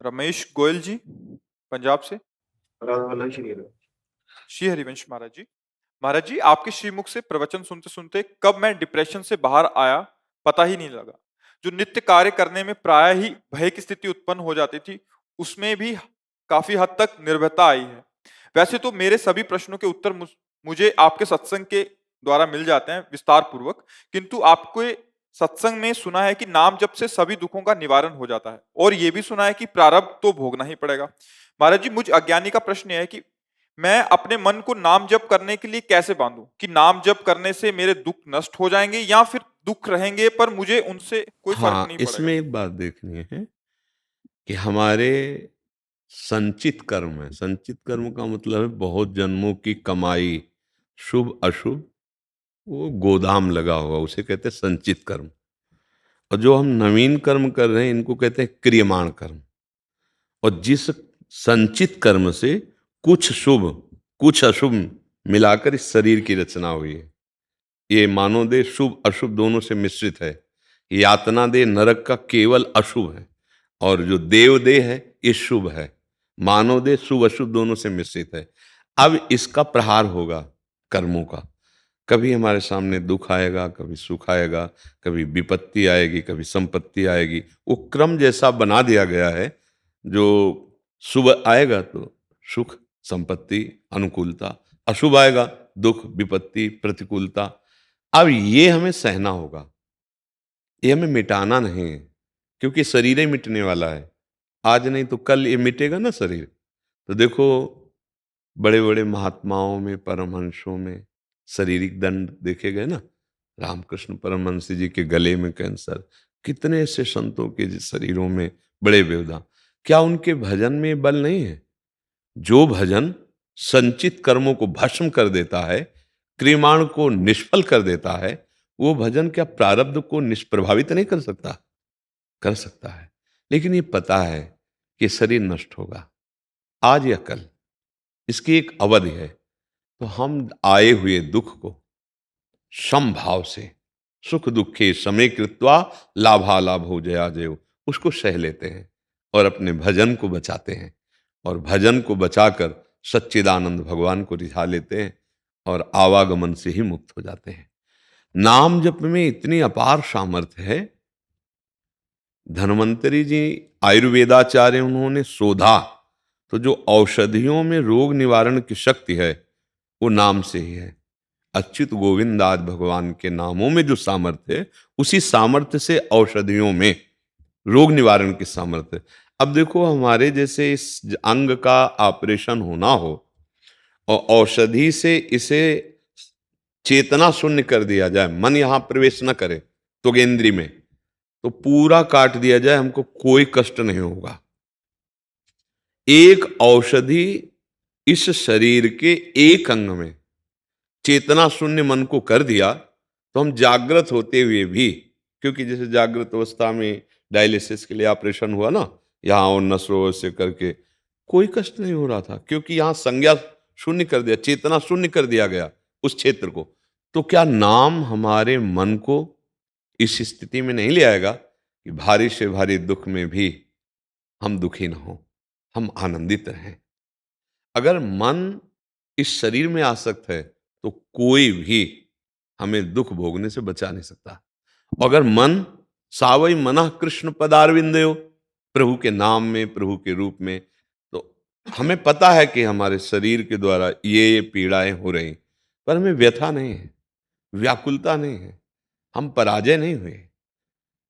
रमेश गोयल जी, पंजाब से। राधा श्री श्री हरिवंश महाराज जी। महाराज जी, आपके श्रीमुख से प्रवचन सुनते सुनते कब मैं डिप्रेशन से बाहर आया पता ही नहीं लगा। जो नित्य कार्य करने में प्राय ही भय की स्थिति उत्पन्न हो जाती थी, उसमें भी काफी हद तक निर्भयता आई है। वैसे तो मेरे सभी प्रश्नों के उत्तर मुझे आपके सत्संग के द्वारा मिल जाते हैं विस्तार पूर्वक, किंतु आपको सत्संग में सुना है कि नाम जप से सभी दुखों का निवारण हो जाता है, और यह भी सुना है कि प्रारब्ध तो भोगना ही पड़ेगा। महाराज जी, मुझ अज्ञानी का प्रश्न यह है कि मैं अपने मन को नाम जप करने के लिए कैसे बांधूं कि नाम जप करने से मेरे दुख नष्ट हो जाएंगे या फिर दुख रहेंगे पर मुझे उनसे कोई फर्क हाँ, नहीं पड़ेगा। इसमें एक बात देखनी है कि हमारे संचित कर्म है। संचित कर्म का मतलब है बहुत जन्मों की कमाई, शुभ अशुभ, वो गोदाम लगा हुआ, उसे कहते हैं संचित कर्म। और जो हम नवीन कर्म कर रहे हैं इनको कहते हैं क्रियमाण कर्म। और जिस संचित कर्म से कुछ शुभ कुछ अशुभ मिलाकर इस शरीर की रचना हुई है। ये मानव देह शुभ अशुभ दोनों से मिश्रित है। यातना देह नरक का केवल अशुभ है, और जो देव देह है ये शुभ है। मानव देह शुभ अशुभ दोनों से मिश्रित है। अब इसका प्रहार होगा कर्मों का। कभी हमारे सामने दुख आएगा, कभी सुख आएगा, कभी विपत्ति आएगी, कभी संपत्ति आएगी। वो क्रम जैसा बना दिया गया है। जो शुभ आएगा तो सुख संपत्ति अनुकूलता, अशुभ आएगा दुख विपत्ति प्रतिकूलता। अब ये हमें सहना होगा, ये हमें मिटाना नहीं है, क्योंकि शरीर ही मिटने वाला है। आज नहीं तो कल ये मिटेगा ना शरीर। तो देखो, बड़े बड़े महात्माओं में, परमहंसों में शारीरिक दंड देखे गए ना। रामकृष्ण परमहंस जी के गले में कैंसर, कितने ऐसे संतों के शरीरों में बड़े व्यवधान। क्या उनके भजन में बल नहीं है? जो भजन संचित कर्मों को भस्म कर देता है, क्रियमाण को निष्फल कर देता है, वो भजन क्या प्रारब्ध को निष्प्रभावित नहीं कर सकता? कर सकता है। लेकिन ये पता है कि शरीर नष्ट होगा आज या कल, इसकी एक अवधि है। तो हम आए हुए दुख को समभाव से, सुख दुखे समय कृत्वा लाभालाभ हो जया जयो, उसको सह लेते हैं और अपने भजन को बचाते हैं। और भजन को बचाकर सच्चिदानंद भगवान को रिझा लेते हैं और आवागमन से ही मुक्त हो जाते हैं। नाम जप में इतनी अपार सामर्थ्य है। धन्वंतरी जी आयुर्वेदाचार्य, उन्होंने शोधा तो जो औषधियों में रोग निवारण की शक्ति है वो नाम से ही है। अच्युत गोविंद आज भगवान के नामों में जो सामर्थ्य है, उसी सामर्थ्य से औषधियों में रोग निवारण की सामर्थ्य। अब देखो, हमारे जैसे इस अंग का ऑपरेशन होना हो और औषधि से इसे चेतना शून्य कर दिया जाए, मन यहां प्रवेश न करे तो गेंद्री में, तो पूरा काट दिया जाए, हमको कोई कष्ट नहीं होगा। एक औषधि इस शरीर के एक अंग में चेतना शून्य मन को कर दिया तो हम जागृत होते हुए भी, क्योंकि जैसे जागृत अवस्था में डायलिसिस के लिए ऑपरेशन हुआ ना, यहाँ और नसों से करके कोई कष्ट नहीं हो रहा था, क्योंकि यहाँ संज्ञा शून्य कर दिया, चेतना शून्य कर दिया गया उस क्षेत्र को। तो क्या नाम हमारे मन को इस स्थिति में नहीं ले आएगा कि भारी से भारी दुख में भी हम दुखी न हो, हम आनंदित रहें? अगर मन इस शरीर में आसक्त है तो कोई भी हमें दुख भोगने से बचा नहीं सकता। अगर मन सावई मना कृष्ण पदारविंदयो, प्रभु के नाम में, प्रभु के रूप में, तो हमें पता है कि हमारे शरीर के द्वारा ये पीड़ाएं हो रही, पर हमें व्यथा नहीं है, व्याकुलता नहीं है, हम पराजय नहीं हुए,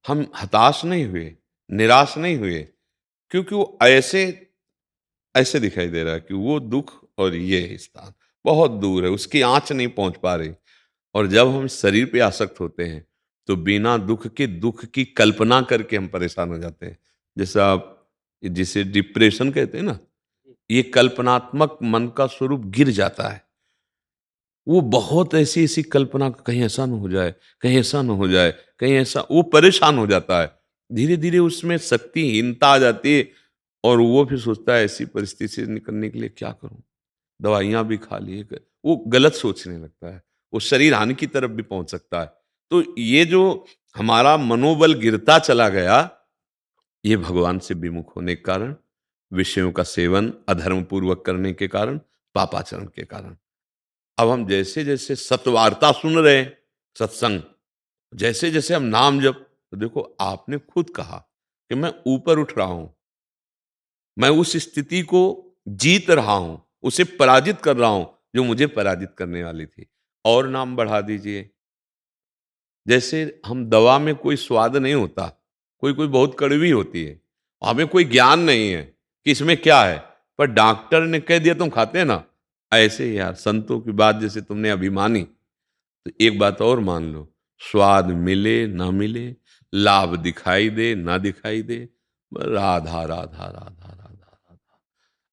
हम हताश नहीं हुए, निराश नहीं हुए, क्योंकि वो ऐसे ऐसे दिखाई दे रहा है कि वो दुख और ये स्थान बहुत दूर है, उसकी आंच नहीं पहुंच पा रही। और जब हम शरीर पे आसक्त होते हैं तो बिना दुख के दुख की कल्पना करके हम परेशान हो जाते हैं। जैसे आप, जिसे डिप्रेशन कहते हैं ना, ये कल्पनात्मक मन का स्वरूप गिर जाता है। वो बहुत ऐसी ऐसी कल्पना, कहीं ऐसा न हो जाए, कहीं ऐसा न हो जाए, कहीं ऐसा, वो परेशान हो जाता है। धीरे धीरे उसमें शक्तिहीनता आ जाती है और वो फिर सोचता है ऐसी परिस्थिति से निकलने के लिए क्या करूं, दवाइयां भी खा लिए, वो गलत सोचने लगता है, वो शरीर हानि की तरफ भी पहुंच सकता है। तो ये जो हमारा मनोबल गिरता चला गया, ये भगवान से विमुख होने के कारण, विषयों का सेवन अधर्म पूर्वक करने के कारण, पापाचरण के कारण। अब हम जैसे-जैसे सत्वार्ता सुन रहे हैं, सत्संग, जैसे-जैसे हम नाम जप, तो देखो आपने खुद कहा कि मैं ऊपर उठ रहा हूँ, मैं उस स्थिति को जीत रहा हूँ, उसे पराजित कर रहा हूँ, जो मुझे पराजित करने वाली थी। और नाम बढ़ा दीजिए। जैसे हम दवा में कोई स्वाद नहीं होता, कोई-कोई बहुत कड़वी होती है, हमें कोई ज्ञान नहीं है कि इसमें क्या है, पर डॉक्टर ने कह दिया तुम खाते हैं ना, ऐसे ही यार संतों की बात जैसे तुमने अभी मानी, तो एक बात और मान लो, स्वाद मिले ना मिले, लाभ दिखाई दे ना दिखाई दे, राधा राधा राधा राधा राधा।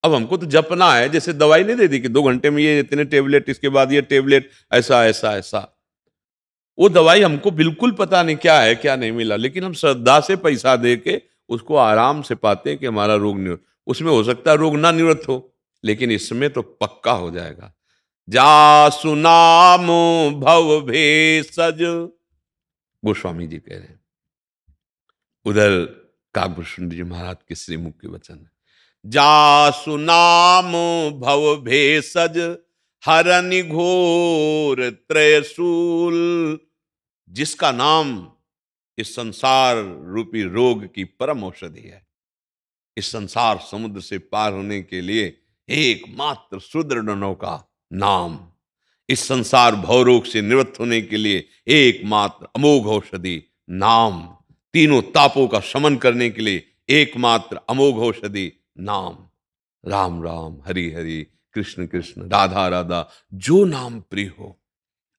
अब हमको तो जपना है, जैसे दवाई नहीं दे दी कि 2 घंटे में ये इतने टेबलेट, इसके बाद ये टेबलेट, ऐसा ऐसा ऐसा। वो दवाई हमको बिल्कुल पता नहीं क्या है, क्या नहीं मिला, लेकिन हम श्रद्धा से पैसा दे के उसको आराम से पाते हैं कि हमारा रोग निवृत्त। उसमें हो सकता है रोग ना निवृत्त हो, लेकिन इसमें तो पक्का हो जाएगा। जासु नाम भव भेषज, गोस्वामी जी कह रहे हैं। उधर काकभूषण जी महाराज के श्रीमुख के वचन है, जासु नाम भव भेषज, हरनि घोर त्रयशूल। जिसका नाम इस संसार रूपी रोग की परम औषधि है। इस संसार समुद्र से पार होने के लिए एकमात्र सुदृढ़ नौका नाम। इस संसार भवरोग से निवृत्त होने के लिए एकमात्र अमोघ औषधि नाम। तीनों तापों का शमन करने के लिए एकमात्र अमोघ औषधि नाम। राम राम, हरि हरि, कृष्ण कृष्ण, राधा राधा, जो नाम प्रिय हो।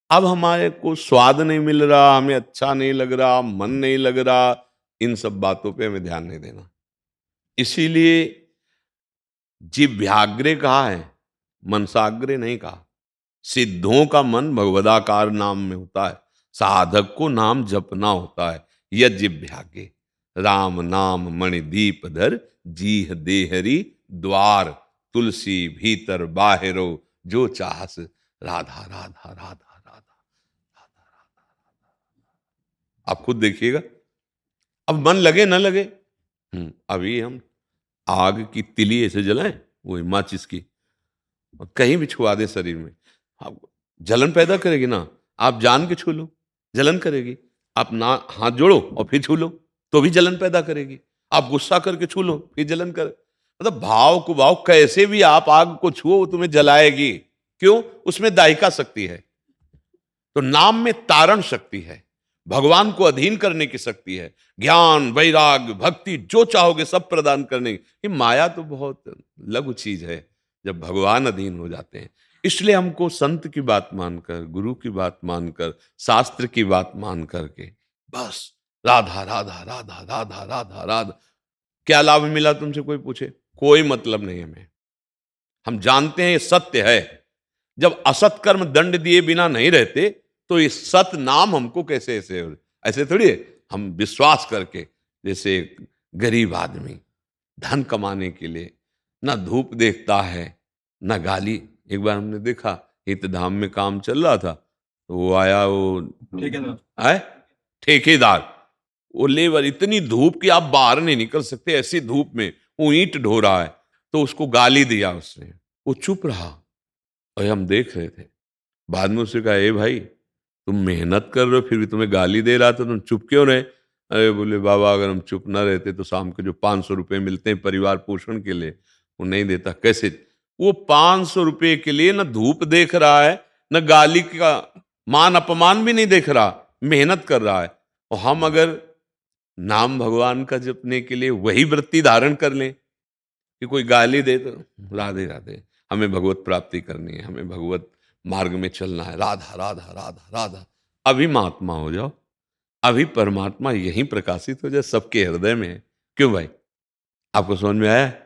अब हमारे को स्वाद नहीं मिल रहा, हमें अच्छा नहीं लग रहा, मन नहीं लग रहा, इन सब बातों पे हमें ध्यान नहीं देना। इसीलिए जिव्याग्रे कहा है, मनसाग्रे नहीं कहा। सिद्धों का मन भगवदाकार नाम में होता है, साधक को नाम जपना होता है। यह जिव्याग्रे, राम नाम मणिदीप धर, जीह देहरी द्वार, तुलसी भीतर बाहिरो, जो चाहस राधा राधा राधा राधा। आप खुद देखिएगा, अब मन लगे ना लगे। अभी हम आग की तिली ऐसे जलाएं, वो माचिस की, और कहीं भी छुआ दें शरीर में, आप जलन पैदा करेगी ना। आप जान के छू लो, जलन करेगी। आप ना हाथ जोड़ो और फिर छू लो, तो भी जलन पैदा करेगी। आप गुस्सा करके छू लो, फिर जलन कर, मतलब भाव को भाव कैसे भी आप आग को छुओ, वो तुम्हें जलाएगी। क्यों? उसमें दायिका शक्ति है। तो नाम में तारण शक्ति है, भगवान को अधीन करने की शक्ति है, ज्ञान वैराग्य भक्ति जो चाहोगे सब प्रदान करने की। ये माया तो बहुत लघु चीज है जब भगवान अधीन हो जाते हैं। इसलिए हमको संत की बात मानकर, गुरु की बात मानकर, शास्त्र की बात मान करके बस राधा राधा राधा राधा राधा राधा। क्या लाभ मिला तुमसे कोई पूछे? कोई मतलब नहीं हमें। हम जानते हैं ये सत्य है। जब असत कर्म दंड दिए बिना नहीं रहते, तो ये सत नाम हमको कैसे ऐसे ऐसे थोड़ी है। हम विश्वास करके, जैसे गरीब आदमी धन कमाने के लिए ना धूप देखता है ना गाली। एक बार हमने देखा, हितधाम में काम चल रहा था, तो वो आया, वो है ठेकेदार, वो लेबर, इतनी धूप कि आप बाहर नहीं निकल सकते, ऐसी धूप में वो ईंट ढो रहा है, तो उसको गाली दिया उसने। वो चुप रहा और हम देख रहे थे। बाद में उससे कहा, ए भाई, तुम मेहनत कर रहे हो फिर भी तुम्हें गाली दे रहा था, तुम चुप क्यों रहे? अरे बोले, बाबा अगर हम चुप ना रहते तो शाम के जो 500 रुपये मिलते हैं परिवार पोषण के लिए, वो नहीं देता। कैसे? वो 500 रुपये के लिए ना धूप देख रहा है, न गाली का मान अपमान भी नहीं देख रहा, मेहनत कर रहा है। और हम अगर नाम भगवान का जपने के लिए वही वृत्ति धारण कर लें कि कोई गाली दे तो राधे राधे, हमें भगवत प्राप्ति करनी है, हमें भगवत मार्ग में चलना है, राधा राधा राधा राधा, अभी महात्मा हो जाओ, अभी परमात्मा यहीं प्रकाशित हो जाए, सबके हृदय में है। क्यों भाई? आपको समझ में आया?